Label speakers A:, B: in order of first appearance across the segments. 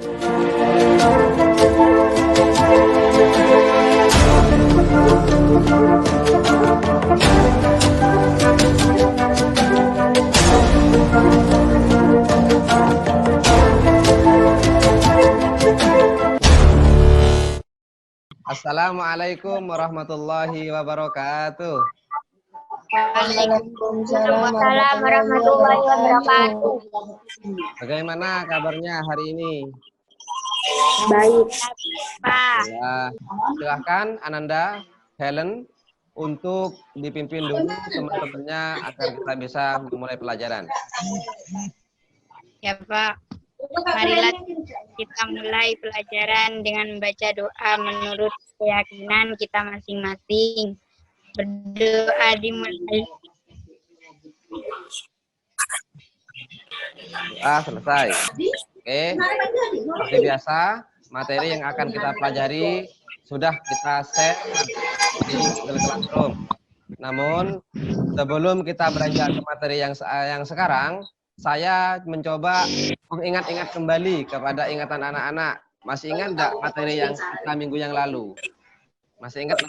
A: Assalamualaikum warahmatullahi wabarakatuh.
B: Waalaikumsalam warahmatullahi wabarakatuh.
A: Bagaimana kabarnya hari ini?
B: Baik,
A: Ya, silahkan Ananda, Helen untuk dipimpin dulu teman-temannya agar kita bisa memulai pelajaran.
C: Ya Pak, marilah kita mulai pelajaran dengan membaca doa menurut keyakinan kita masing-masing. Berdoa dimulai.
A: Selesai. Oke, seperti biasa, materi yang akan kita pelajari sudah kita share di Google Classroom. Namun, sebelum kita beranjak ke materi yang sekarang, saya mencoba mengingat-ingat kembali kepada ingatan anak-anak. Masih ingat nggak materi yang kita minggu yang lalu? Masih ingat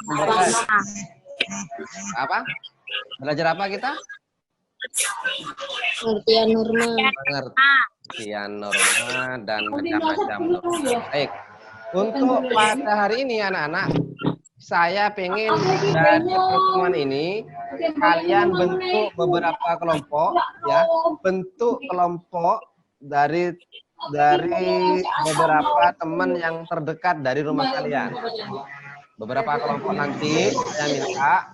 A: apa? Belajar apa kita?
B: pengertian norma.
A: Pengertian norma dan macam-macam norma. Baik. Untuk pada hari ini anak-anak, saya pengen dari pertemuan ini kalian bentuk beberapa kelompok, ya, bentuk kelompok dari beberapa teman yang terdekat dari rumah kalian. Beberapa kelompok nanti saya minta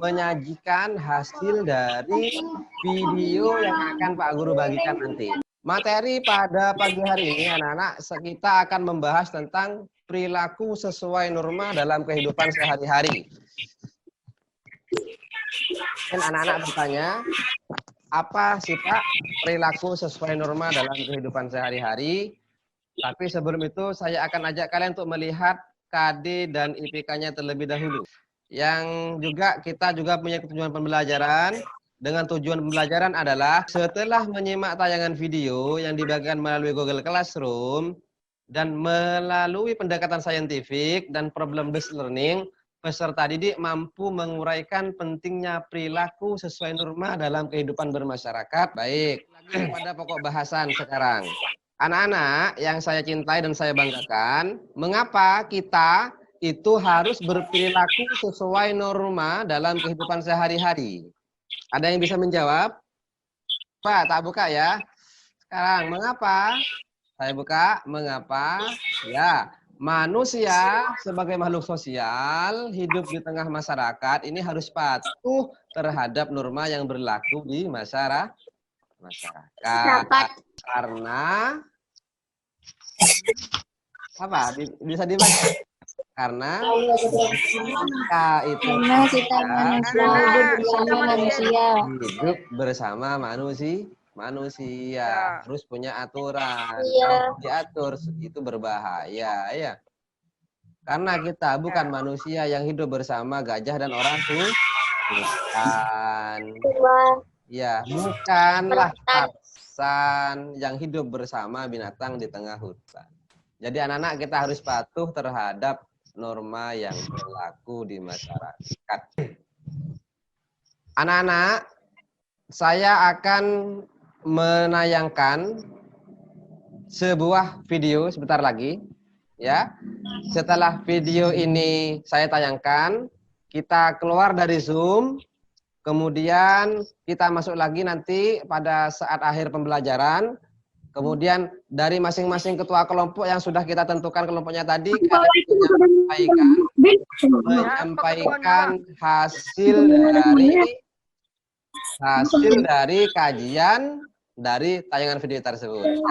A: menyajikan hasil dari video yang akan Pak Guru bagikan nanti. Materi pada pagi hari ini anak-anak, kita akan membahas tentang perilaku sesuai norma dalam kehidupan sehari-hari. Dan anak-anak bertanya, apa sih Pak perilaku sesuai norma dalam kehidupan sehari-hari? Tapi sebelum itu saya akan ajak kalian untuk melihat KD dan IPK-nya terlebih dahulu. Yang juga kita juga punya tujuan pembelajaran. Dengan tujuan pembelajaran adalah setelah menyimak tayangan video yang dibagikan melalui Google Classroom dan melalui pendekatan saintifik dan problem based learning, peserta didik mampu menguraikan pentingnya perilaku sesuai norma dalam kehidupan bermasyarakat. Baik, pada pokok bahasan sekarang. Anak-anak yang saya cintai dan saya banggakan, mengapa kita itu harus berperilaku sesuai norma dalam kehidupan sehari-hari? Ada yang bisa menjawab? Pak, tak buka ya. Sekarang, mengapa? Saya buka, mengapa? Ya, manusia sebagai makhluk sosial, hidup di tengah masyarakat, ini harus patuh terhadap norma yang berlaku di masyarakat. Karena apa? Bisa dibaca. Karena
B: kita manusia
A: hidup bersama manusia harus punya aturan. Diatur itu berbahaya ya. Karena kita bukan manusia yang hidup bersama gajah dan orang bukan. Ya, bukanlah tarsan yang hidup bersama binatang di tengah hutan. Jadi anak-anak kita harus patuh terhadap norma yang berlaku di masyarakat. Anak-anak, saya akan menayangkan sebuah video sebentar lagi, ya. Setelah video ini saya tayangkan, kita keluar dari Zoom, kemudian kita masuk lagi nanti pada saat akhir pembelajaran. Kemudian dari masing-masing ketua kelompok yang sudah kita tentukan kelompoknya tadi, menyampaikan hasil dari kajian dari tayangan video tersebut. Ya.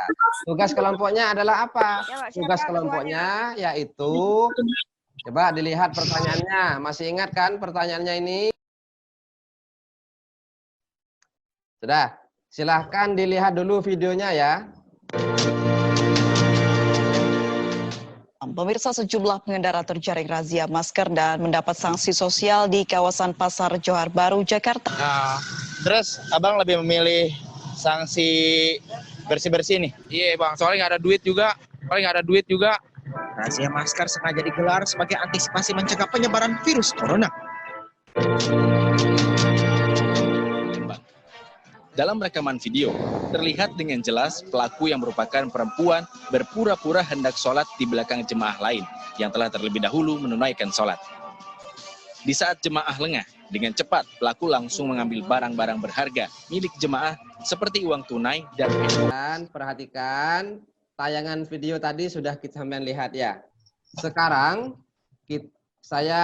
A: Tugas kelompoknya adalah apa? Tugas kelompoknya yaitu, coba dilihat pertanyaannya. Masih ingat kan pertanyaannya ini? Sudah. Silahkan dilihat dulu videonya ya.
D: Pemirsa, sejumlah pengendara terjaring razia masker dan mendapat sanksi sosial di kawasan Pasar Johar Baru, Jakarta.
E: Nah, terus abang lebih memilih sanksi bersih-bersih nih.
F: Iya bang, soalnya nggak ada duit juga.
E: Razia masker sengaja digelar sebagai antisipasi mencegah penyebaran virus corona. Dalam rekaman video, terlihat dengan jelas pelaku yang merupakan perempuan berpura-pura hendak sholat di belakang jemaah lain yang telah terlebih dahulu menunaikan sholat. Di saat jemaah lengah, dengan cepat pelaku langsung mengambil barang-barang berharga milik jemaah seperti uang tunai dan
A: Dan perhatikan, tayangan video tadi sudah kita sampean lihat ya. Sekarang saya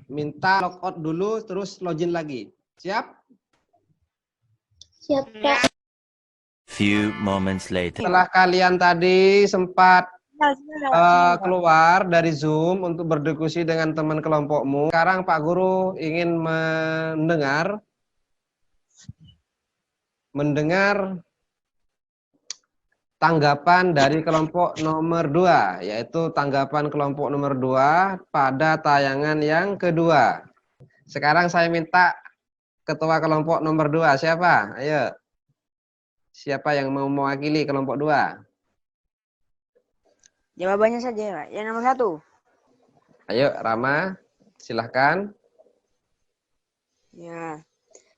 A: minta logout dulu terus login lagi. Siap?
B: Siap, Kak.
G: Few moments later.
A: Setelah kalian tadi sempat keluar dari Zoom untuk berdiskusi dengan teman kelompokmu, sekarang Pak Guru ingin mendengar tanggapan dari kelompok nomor 2, yaitu tanggapan kelompok nomor 2 pada tayangan yang kedua. Sekarang saya minta ketua kelompok nomor 2, siapa? Ayo. Siapa yang mau mewakili kelompok 2?
H: Jawabannya saja, Pak. Yang nomor 1.
A: Ayo, Rama, silahkan.
H: Ya.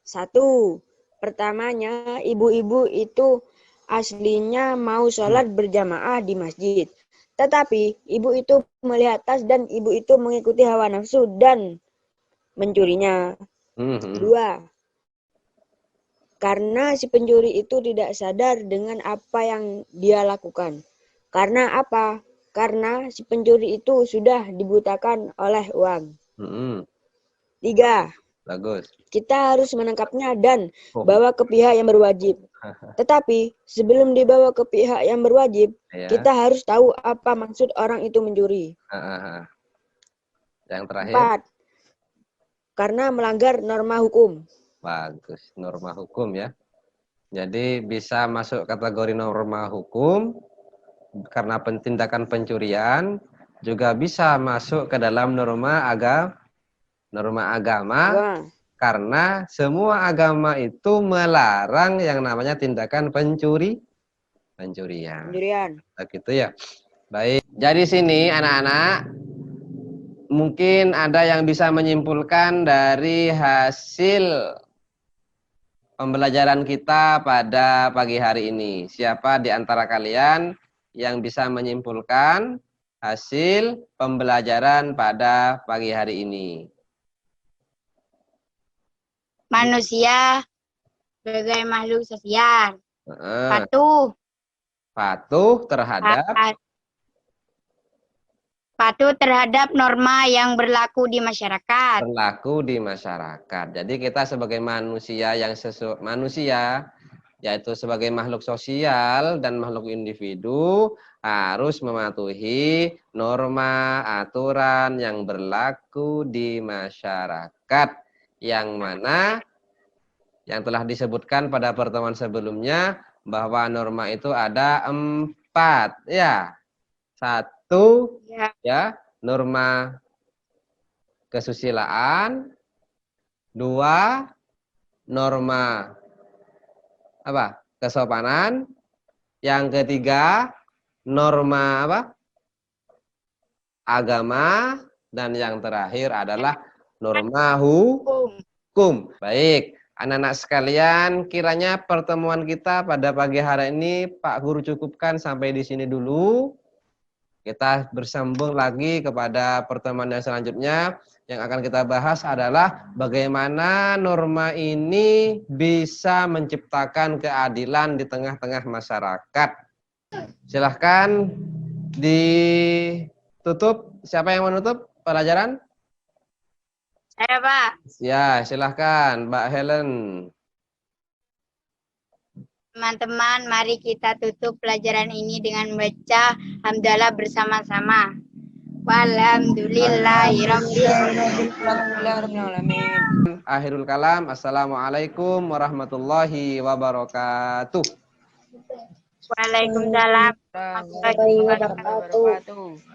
H: 1. Pertamanya, ibu-ibu itu aslinya mau sholat berjamaah di masjid. Tetapi, ibu itu melihat tas dan ibu itu mengikuti hawa nafsu dan mencurinya. 2. Karena si pencuri itu tidak sadar dengan apa yang dia lakukan. Karena apa? Karena si pencuri itu sudah dibutakan oleh uang. 3.
A: Bagus.
H: Kita harus menangkapnya dan bawa ke pihak yang berwajib. Tetapi sebelum dibawa ke pihak yang berwajib, kita harus tahu apa maksud orang itu mencuri.
A: Yang terakhir.
H: 4. Karena melanggar norma hukum.
A: Bagus, norma hukum ya. Jadi bisa masuk kategori norma hukum karena tindakan pencurian, juga bisa masuk ke dalam norma agama karena semua agama itu melarang yang namanya tindakan pencurian. Begitu ya. Baik. Jadi sini anak-anak mungkin ada yang bisa menyimpulkan dari hasil pembelajaran kita pada pagi hari ini. Siapa di antara kalian yang bisa menyimpulkan hasil pembelajaran pada pagi hari ini?
C: Manusia sebagai makhluk sosial. Patuh terhadap norma yang berlaku di masyarakat.
A: Jadi kita sebagai manusia yaitu sebagai makhluk sosial dan makhluk individu harus mematuhi norma aturan yang berlaku di masyarakat, yang mana yang telah disebutkan pada pertemuan sebelumnya bahwa norma itu ada 4 ya. 1 ya, norma kesusilaan. 2, norma kesopanan. Yang ketiga, norma agama. Dan yang terakhir adalah norma hukum. Baik, anak-anak sekalian, kiranya pertemuan kita pada pagi hari ini Pak Guru cukupkan sampai di sini dulu. Kita bersambung lagi kepada pertemuan yang selanjutnya. Yang akan kita bahas adalah bagaimana norma ini bisa menciptakan keadilan di tengah-tengah masyarakat. Silahkan ditutup. Siapa yang menutup pelajaran?
C: Saya, Pak.
A: Ya, silahkan Mbak Helen.
C: Teman-teman, mari kita tutup pelajaran ini dengan membaca hamdalah bersama-sama. Walhamdulillahirrahmanirrahim.
A: Akhirul kalam. Assalamualaikum warahmatullahi wabarakatuh.
C: Waalaikumsalam warahmatullahi wabarakatuh.